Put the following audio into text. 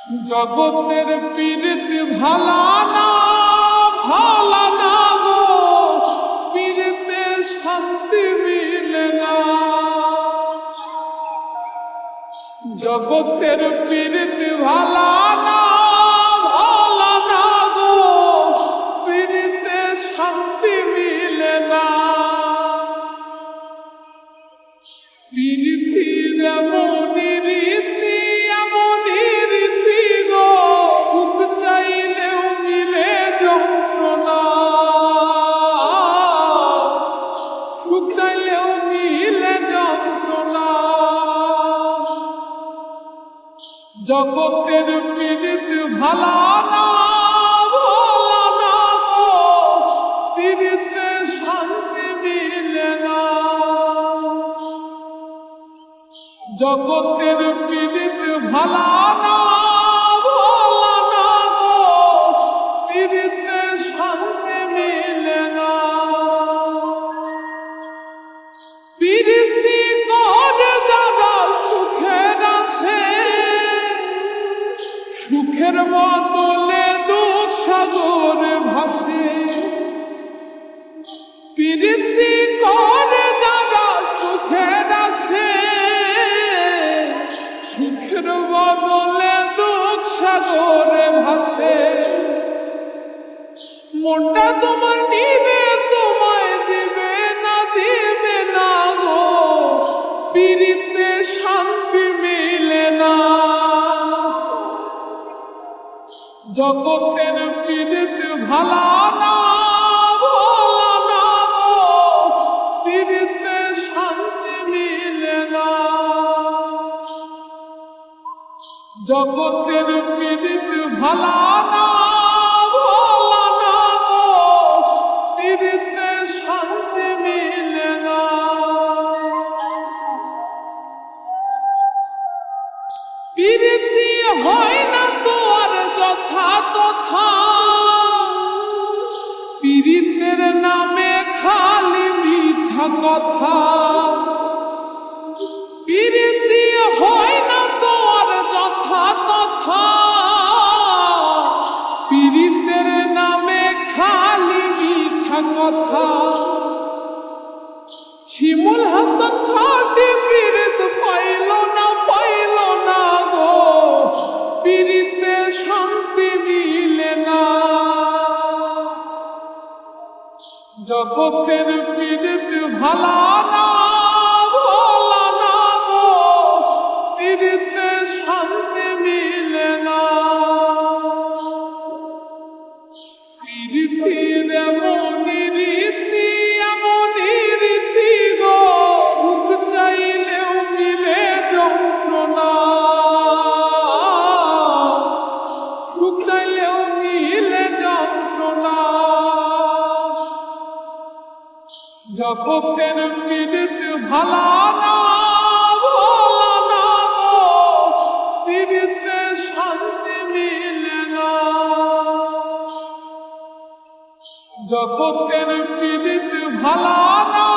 জগতের পীড়িত ভালা না গো, পীড়িতে শান্তি মিলে না। জগতের পীড়িত ভালা না গো, পীড়িতে শান্তি মিলে না। পীড়িতির এমনই রীতি গো, সুখ চাইলেও মিলে যন্ত্রণা, সুখ চাইলেও মিলে যন্ত্রণা। জগতের পীড়িত ভালা না গো, পীড়িতে শান্তি মিলে না। জগতের পীড়িত ভালা না গো, পীড়িতে শান্তি মিলে না। পীড়িতি করে যারা সুখের আসে, সুখের বদলে দুঃখ সাগরে ভাসে। পীড়িতি করে যারা সুখের আসে, সুখের বদলে দুঃখ সাগরে ভাসে। মনটা তোমার নিবে, তোমায় দিবে না গো, পীড়িতে শান্তি মিলে না। জগতের পীড়িত ভালা না গো, পীড়িতে শান্তি মিলে না। জগতের পীড়িত ভালা না গো, পীড়িতে শান্তি মিলে না। পীড়িতি হয় না তো আর যথা তথা, পীড়িতের নামে খালি মিথ্যা কথা। পীড়িতি হয় না তো আর যথা তথা, পীড়িতের নামে খালি মিথ্যা কথা। শিমুল হাসান খাটি পীড়িত পাইল না গো, পীড়িতে শান্তি মিলে না। জগতের পীড়িত ভালা না গো, পীড়িতে শান্তি মিলে না। পীড়িতির এমনই রীতি গো, সুখ চাইলেও মিলে যন্ত্রণা, সুখ চাইলেও মিলে যন্ত্রণা। জগতের পীড়িত ভালা না গো, পীড়িতে শান্তি মিলে না। জগতের পীড়িত ভালা না